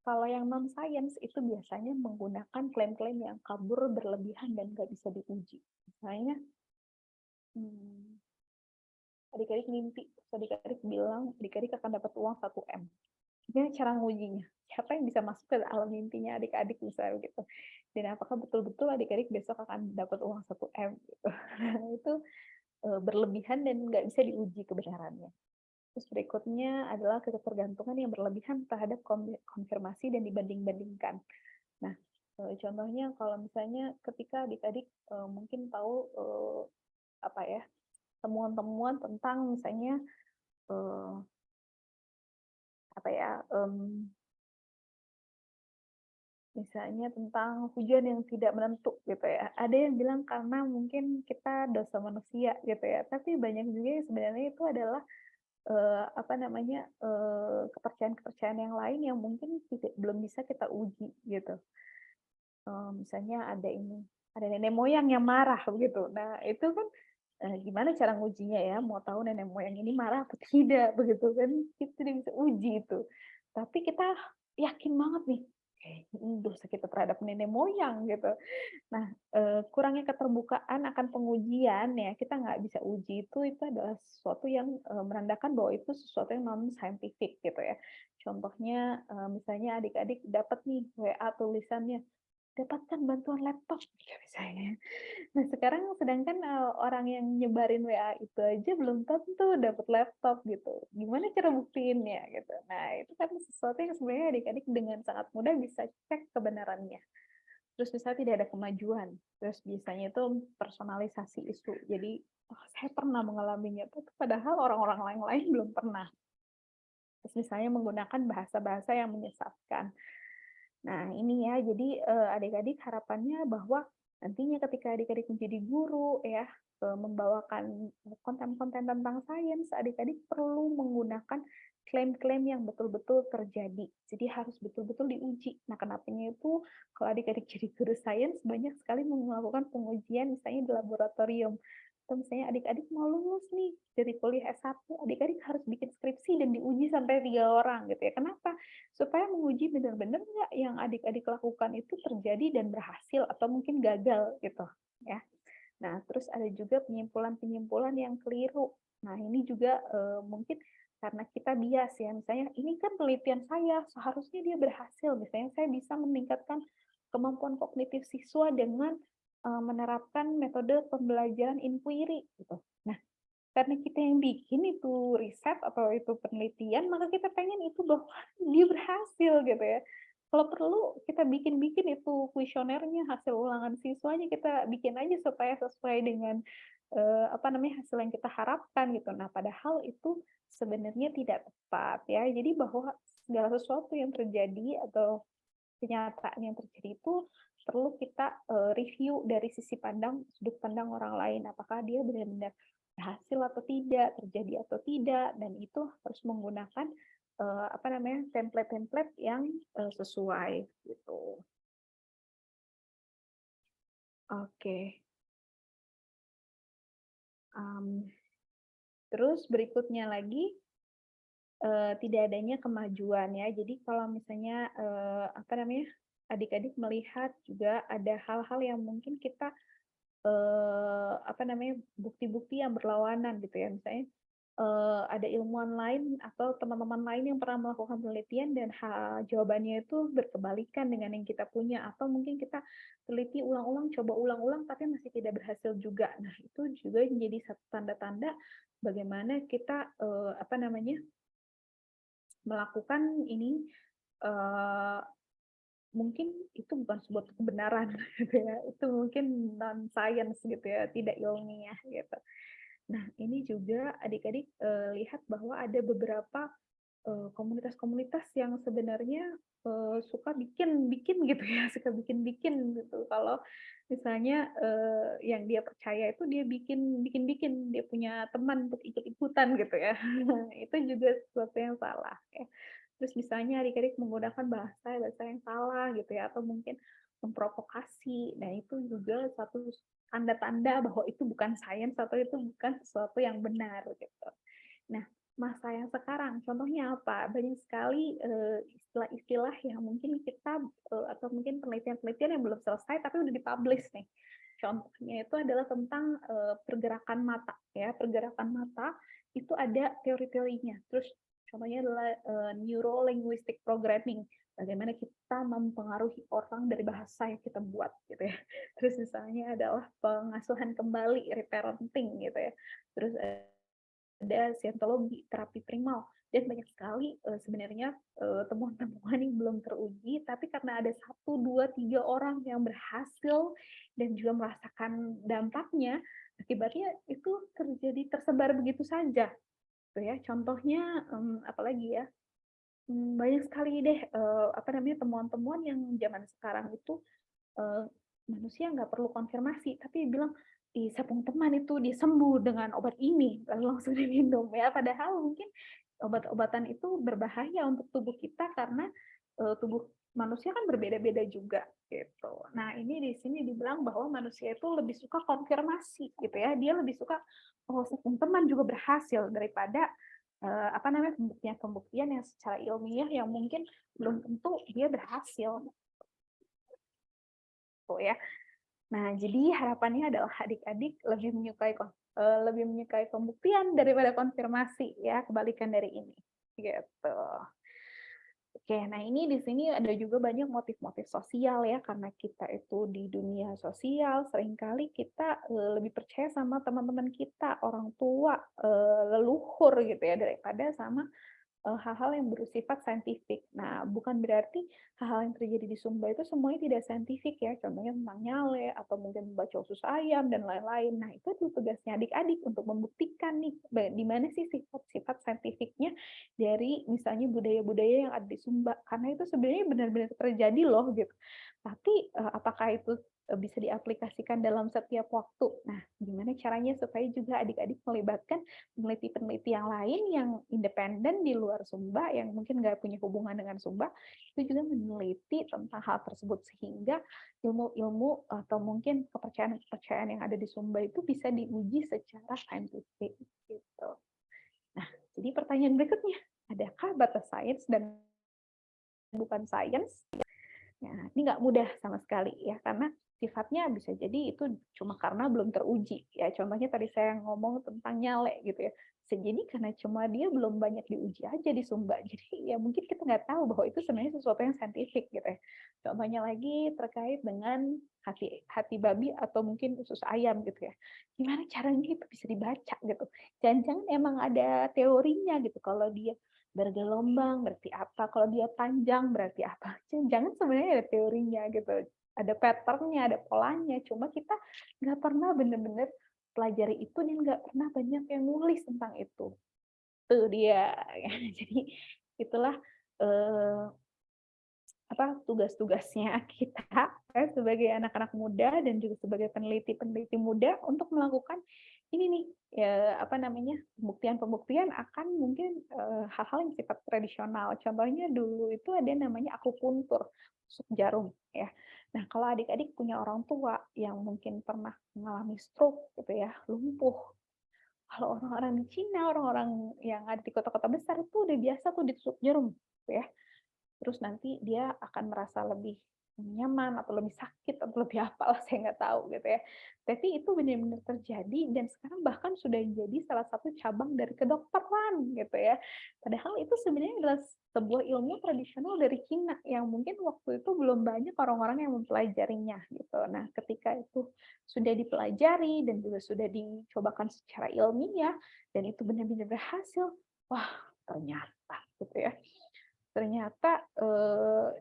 kalau yang non science itu biasanya menggunakan klaim-klaim yang kabur berlebihan dan nggak bisa diuji. Misalnya adik-adik mimpi, terus adik-adik bilang adik-adik akan dapat uang 1 M. Gimana cara ngujinya? Siapa yang bisa masuk ke alam mimpinya adik-adik misalnya gitu. Dan apakah betul-betul adik-adik besok akan dapat uang 1 M gitu. Itu berlebihan dan nggak bisa diuji kebenarannya. Terus berikutnya adalah ketergantungan yang berlebihan terhadap konfirmasi dan dibanding-bandingkan. Nah, contohnya kalau misalnya ketika adik-adik mungkin tahu apa ya, temuan-temuan tentang misalnya apa ya, misalnya tentang hujan yang tidak menentu gitu ya. Ada yang bilang karena mungkin kita dosa manusia gitu ya. Tapi banyak juga yang sebenarnya itu adalah apa namanya, kepercayaan-kepercayaan yang lain yang mungkin belum bisa kita uji gitu. Misalnya ada nenek moyang yang marah begitu. Nah itu kan gimana cara ngujinya ya? Mau tahu nenek moyang ini marah atau tidak begitu kan? Kita tidak bisa uji itu. Tapi kita yakin banget nih, ini dosa kita terhadap nenek moyang gitu. Nah, kurangnya keterbukaan akan pengujian ya, kita nggak bisa uji itu adalah sesuatu yang menandakan bahwa itu sesuatu yang non scientific gitu ya. Contohnya misalnya adik-adik dapat nih WA tulisannya, dapatkan bantuan laptop gitu misalnya. Nah, sekarang sedangkan orang yang nyebarin WA itu aja belum tentu dapat laptop gitu. Gimana cara buktiinnya gitu. Nah, itu kan sesuatu yang sebenarnya adik-adik dengan sangat mudah bisa cek kebenarannya. Terus misalnya tidak ada kemajuan. Terus biasanya itu personalisasi isu. Jadi, oh, saya pernah mengalaminya, padahal orang-orang lain belum pernah. Terus misalnya menggunakan bahasa-bahasa yang menyesatkan. Nah, ini ya, jadi adik-adik harapannya bahwa nantinya ketika adik-adik menjadi guru ya, membawakan konten-konten tentang sains, adik-adik perlu menggunakan klaim-klaim yang betul-betul terjadi. Jadi harus betul-betul diuji. Nah, kenapanya itu kalau adik-adik jadi guru sains banyak sekali melakukan pengujian misalnya di laboratorium. Atau misalnya adik-adik mau lulus nih dari kuliah S1, adik-adik harus bikin skripsi dan diuji sampai 3 orang gitu ya. Kenapa? Supaya menguji benar-benar nggak yang adik-adik lakukan itu terjadi dan berhasil atau mungkin gagal gitu ya. Nah, terus ada juga penyimpulan-penyimpulan yang keliru. Nah, ini juga mungkin karena kita bias ya, misalnya ini kan penelitian saya, seharusnya dia berhasil. Misalnya saya bisa meningkatkan kemampuan kognitif siswa dengan menerapkan metode pembelajaran inquiry gitu. Nah, karena kita yang bikin itu riset atau itu penelitian, maka kita pengen itu bahwa dia berhasil gitu ya. Kalau perlu kita bikin-bikin itu kuesionernya, hasil ulangan siswanya kita bikin aja supaya sesuai dengan apa namanya hasil yang kita harapkan gitu. Nah, padahal itu sebenarnya tidak tepat ya. Jadi bahwa segala sesuatu yang terjadi atau kenyataan yang terjadi itu perlu kita review dari sisi pandang sudut pandang orang lain, apakah dia benar-benar berhasil atau tidak, terjadi atau tidak, dan itu harus menggunakan apa namanya template-template yang sesuai gitu. Oke. Terus berikutnya lagi tidak adanya kemajuan ya. Jadi kalau misalnya apa namanya adik-adik melihat juga ada hal-hal yang mungkin kita apa namanya bukti-bukti yang berlawanan gitu ya. Misalnya ada ilmuwan lain atau teman-teman lain yang pernah melakukan penelitian dan jawabannya itu berkebalikan dengan yang kita punya, atau mungkin kita teliti ulang-ulang, coba ulang-ulang tapi masih tidak berhasil juga. Nah, itu juga menjadi satu tanda-tanda bagaimana kita apa namanya melakukan ini mungkin itu bukan sebuah kebenaran gitu ya. Itu mungkin non science gitu ya, tidak ilmiah gitu. Nah, ini juga adik-adik lihat bahwa ada beberapa komunitas-komunitas yang sebenarnya suka bikin-bikin gitu ya, suka bikin-bikin gitu. Kalau misalnya yang dia percaya itu dia bikin-bikin, dia punya teman untuk ikut-ikutan gitu ya. Itu juga sesuatu yang salah ya. Terus misalnya adik-adik menggunakan bahasa yang salah gitu ya, atau mungkin memprovokasi. Nah, itu juga satu tanda-tanda bahwa itu bukan sains atau itu bukan sesuatu yang benar gitu. Nah, masa yang sekarang. Contohnya apa? Banyak sekali istilah-istilah yang mungkin kita atau mungkin penelitian-penelitian yang belum selesai tapi udah dipublish nih. Contohnya itu adalah tentang pergerakan mata ya. Pergerakan mata itu ada teori-teorinya. Terus contohnya adalah neuro linguistic programming. Bagaimana kita mempengaruhi orang dari bahasa yang kita buat gitu ya. Terus misalnya adalah pengasuhan kembali, reparenting gitu ya. Terus ada Scientology, terapi primal, dan banyak sekali sebenarnya temuan-temuan yang belum teruji, tapi karena ada 1, 2, 3 orang yang berhasil dan juga merasakan dampaknya, akibatnya itu tersebar begitu saja. Gitu ya. Contohnya apalagi ya, banyak sekali deh temuan-temuan yang zaman sekarang itu manusia nggak perlu konfirmasi, tapi bilang, "Ih, sapung teman itu dia sembuh dengan obat ini," lalu langsung diminum ya. Padahal mungkin obat-obatan itu berbahaya untuk tubuh kita karena tubuh manusia kan berbeda-beda juga gitu. Nah, ini di sini dibilang bahwa manusia itu lebih suka konfirmasi gitu ya. Dia lebih suka, "Oh, sapung teman juga berhasil," daripada pembuktian-pembuktian yang secara ilmiah yang mungkin belum tentu dia berhasil gitu ya. Nah, jadi harapannya adalah adik-adik lebih menyukai pembuktian daripada konfirmasi ya, kebalikan dari ini, gitu. Oke, nah ini di sini ada juga banyak motif-motif sosial ya, karena kita itu di dunia sosial, seringkali kita lebih percaya sama teman-teman kita, orang tua, leluhur gitu ya, daripada sama hal-hal yang bersifat saintifik. Nah, bukan berarti hal-hal yang terjadi di Sumba itu semuanya tidak saintifik ya, contohnya tentang nyale atau mungkin membaca usus ayam dan lain-lain. Nah, itu tuh tugasnya adik-adik untuk membuktikan nih di mana sih sifat-sifat saintifiknya dari misalnya budaya-budaya yang ada di Sumba. Karena itu sebenarnya benar-benar terjadi loh gitu. Tapi apakah itu bisa diaplikasikan dalam setiap waktu? Nah, gimana caranya supaya juga adik-adik melibatkan peneliti-peneliti yang lain yang independen di luar Sumba, yang mungkin nggak punya hubungan dengan Sumba, itu juga meneliti tentang hal tersebut sehingga ilmu-ilmu atau mungkin kepercayaan-kepercayaan yang ada di Sumba itu bisa diuji secara saintifik gitu. Nah, jadi pertanyaan berikutnya, adakah batas sains dan bukan sains? Nah, ini nggak mudah sama sekali ya, karena sifatnya bisa jadi itu cuma karena belum teruji. Ya, contohnya tadi saya ngomong tentang nyale gitu ya. Bisa jadi karena cuma dia belum banyak diuji aja di Sumba. Jadi ya mungkin kita nggak tahu bahwa itu sebenarnya sesuatu yang saintifik gitu ya. Contohnya lagi terkait dengan hati hati babi atau mungkin usus ayam gitu ya. Gimana caranya itu bisa dibaca gitu. Jangan-jangan emang ada teorinya gitu kalau dia bergelombang berarti apa, kalau dia panjang berarti apa. Jangan sebenarnya ada teorinya gitu, ada pattern-nya, ada polanya, cuma kita nggak pernah benar-benar pelajari itu dan nggak pernah banyak yang nulis tentang itu. Tuh dia. Jadi itulah tugas-tugasnya kita ya, sebagai anak-anak muda dan juga sebagai peneliti-peneliti muda untuk melakukan ini nih ya pembuktian-pembuktian akan mungkin hal-hal yang sifat tradisional. Contohnya dulu itu ada namanya akupuntur, tusuk jarum ya. Nah, kalau adik-adik punya orang tua yang mungkin pernah mengalami stroke gitu ya, lumpuh. Kalau orang-orang di Cina, orang-orang yang ada di kota-kota besar itu udah biasa tuh ditusuk jarum gitu ya. Terus nanti dia akan merasa lebih nyaman atau lebih sakit atau lebih apalah saya nggak tahu gitu ya. Tapi itu benar-benar terjadi dan sekarang bahkan sudah jadi salah satu cabang dari kedokteran gitu ya. Padahal itu sebenarnya adalah sebuah ilmu tradisional dari Cina yang mungkin waktu itu belum banyak orang-orang yang mempelajarinya gitu. Nah, ketika itu sudah dipelajari dan juga sudah dicobakan secara ilmiah dan itu benar-benar berhasil, wah ternyata gitu ya. Ternyata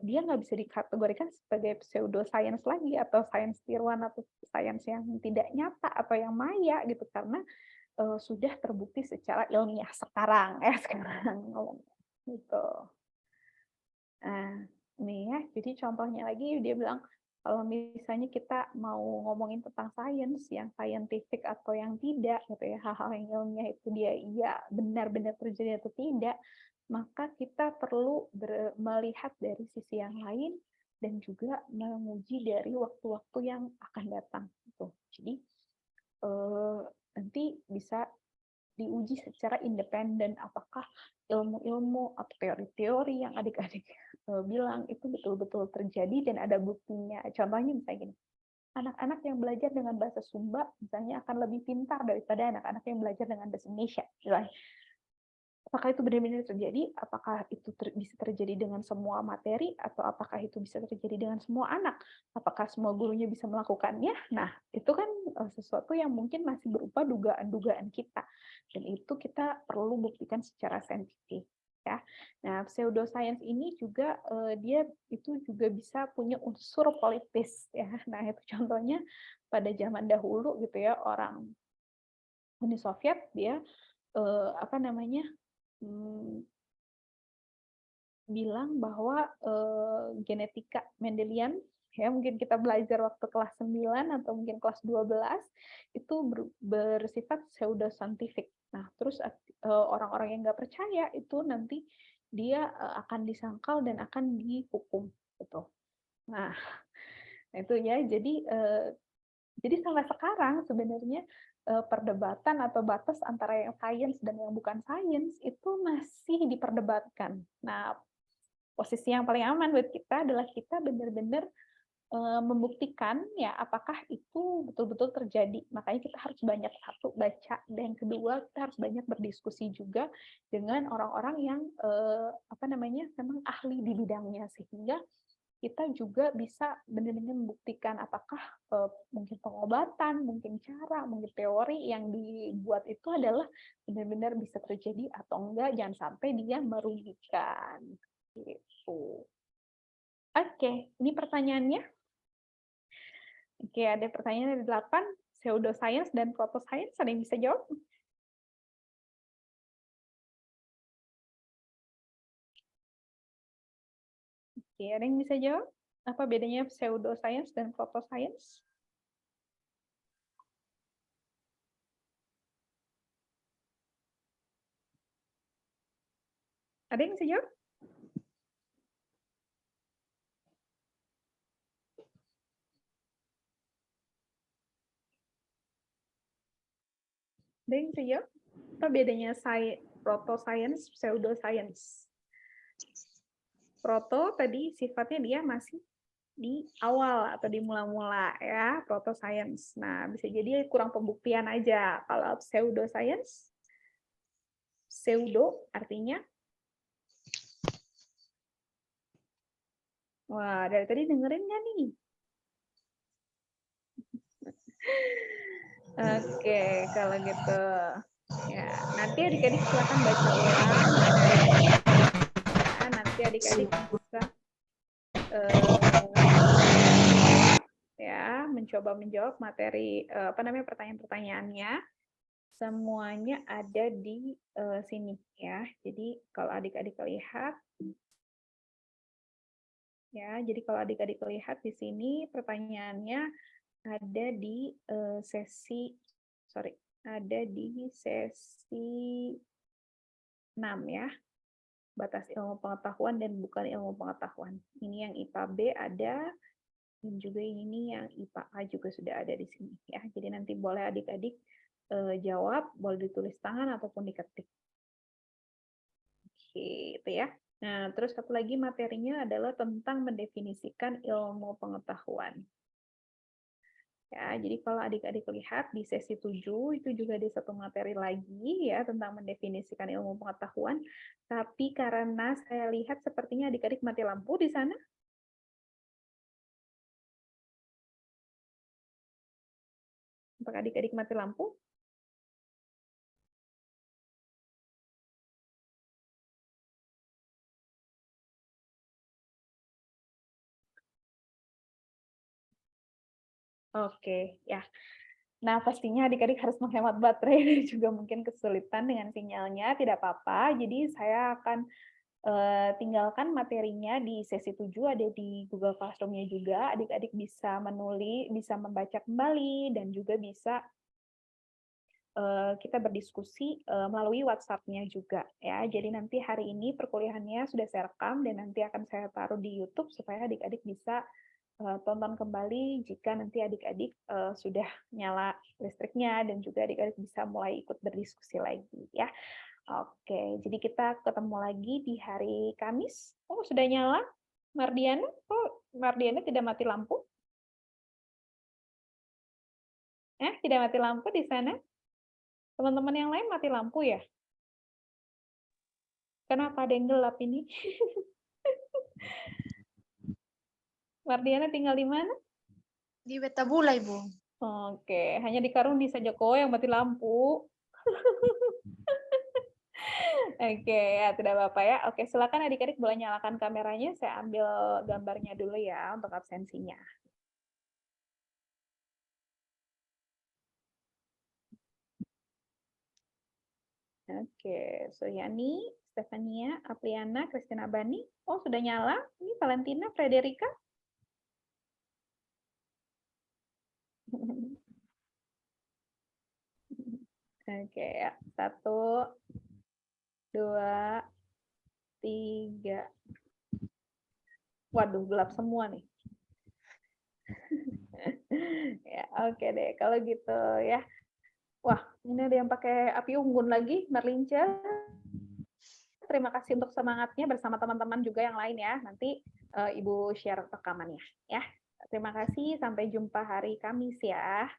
dia nggak bisa dikategorikan sebagai pseudoscience lagi atau sains tiruan atau sains yang tidak nyata atau yang maya gitu karena sudah terbukti secara ilmiah sekarang sekarang ngomongnya gitu. Nah, ini ya, jadi contohnya lagi dia bilang kalau misalnya kita mau ngomongin tentang sains yang scientific atau yang tidak gitu ya, hal-hal yang ilmiah itu dia iya benar-benar terjadi atau tidak, maka kita perlu melihat dari sisi yang lain dan juga menguji dari waktu-waktu yang akan datang gitu. Jadi nanti bisa diuji secara independen, apakah ilmu-ilmu atau teori-teori yang adik-adik bilang itu betul-betul terjadi dan ada buktinya. Contohnya misalnya gini, anak-anak yang belajar dengan bahasa Sumba misalnya akan lebih pintar daripada anak-anak yang belajar dengan bahasa Indonesia. Apakah itu benar-benar terjadi? Apakah itu bisa terjadi dengan semua materi? Atau apakah itu bisa terjadi dengan semua anak? Apakah semua gurunya bisa melakukannya? Nah, itu kan sesuatu yang mungkin masih berupa dugaan-dugaan kita. Dan itu kita perlu buktikan secara saintifik. Ya. Nah, pseudoscience ini juga dia itu juga bisa punya unsur politis. Ya. Nah, itu contohnya pada zaman dahulu gitu ya, orang Uni Soviet dia bilang bahwa genetika Mendelian, ya mungkin kita belajar waktu kelas 9 atau mungkin kelas 12 itu bersifat pseudoscientific. Nah, terus orang-orang yang nggak percaya itu nanti dia akan disangkal dan akan dihukum gitu. Nah, itu ya. Jadi sampai sekarang sebenarnya perdebatan atau batas antara yang sains dan yang bukan sains itu masih diperdebatkan. Nah, posisi yang paling aman buat kita adalah kita benar-benar membuktikan ya apakah itu betul-betul terjadi. Makanya kita harus banyak satu baca, dan kedua kita harus banyak berdiskusi juga dengan orang-orang yang memang ahli di bidangnya, sehingga kita juga bisa benar-benar membuktikan apakah mungkin pengobatan, mungkin cara, mungkin teori yang dibuat itu adalah benar-benar bisa terjadi atau enggak, jangan sampai dia merugikan. Gitu. Oke, ini pertanyaannya. Oke, ada pertanyaan dari 8, pseudoscience dan protoscience, ada yang bisa jawab? Oke, ada yang bisa jawab? Apa bedanya pseudoscience dan protoscience? Ada yang bisa jawab? Ada yang bisa jawab? Apa bedanya protoscience, pseudoscience? Proto tadi sifatnya dia masih di awal atau di mula-mula ya, protoscience. Nah, bisa jadi kurang pembuktian aja. Kalau pseudoscience, pseudo artinya, wah dari tadi dengerin nggak nih? Oke, kalau gitu ya nanti adik-adik silakan baca ulang materinya. Nanti adik-adik bisa ya mencoba menjawab materi pertanyaan-pertanyaannya. Semuanya ada di sini ya. Jadi kalau adik-adik lihat ya, jadi kalau adik-adik lihat di sini pertanyaannya ada di sesi 6 ya. Batas ilmu pengetahuan dan bukan ilmu pengetahuan. Ini yang IPA B ada, dan juga ini yang IPA A juga sudah ada di sini ya. Jadi nanti boleh adik-adik jawab, boleh ditulis tangan ataupun diketik. Oke, itu ya. Nah, terus satu lagi materinya adalah tentang mendefinisikan ilmu pengetahuan. Ya, jadi kalau adik-adik lihat di sesi 7 itu juga ada satu materi lagi ya tentang mendefinisikan ilmu pengetahuan. Tapi karena saya lihat sepertinya adik-adik mati lampu di sana. Apakah adik-adik mati lampu? Oke, ya. Nah, pastinya adik-adik harus menghemat baterai dan juga mungkin kesulitan dengan sinyalnya, tidak apa-apa. Jadi saya akan tinggalkan materinya di sesi 7, ada di Google Classroom-nya juga. Adik-adik bisa menulis, bisa membaca kembali, dan juga bisa kita berdiskusi melalui WhatsApp-nya juga ya. Jadi nanti hari ini perkuliahannya sudah saya rekam dan nanti akan saya taruh di YouTube supaya adik-adik bisa tonton kembali jika nanti adik-adik sudah nyala listriknya dan juga adik-adik bisa mulai ikut berdiskusi lagi ya. Oke, jadi kita ketemu lagi di hari Kamis. Oh, sudah nyala? Mardiana? Oh, Mardiana tidak mati lampu? Tidak mati lampu di sana? Teman-teman yang lain mati lampu ya? Kenapa ada yang gelap ini? Mardiana tinggal di mana? Di Betabula, Ibu. Oke, hanya di Karundi saja kok yang mati lampu. Oke, ya tidak apa-apa ya. Oke, silakan adik-adik boleh nyalakan kameranya. Saya ambil gambarnya dulu ya untuk absensinya. Oke, Suryani, Stefania, Apriana, Christina Bani. Oh, sudah nyala. Ini Valentina, Frederica. Oke, ya. 1, 2, 3. Waduh, gelap semua nih. Ya, oke deh. Kalau gitu ya. Wah, ini ada yang pakai api unggun lagi, Merlinca. Terima kasih untuk semangatnya bersama teman-teman juga yang lain ya. Nanti Ibu share rekamannya ya. Terima kasih, sampai jumpa hari Kamis ya.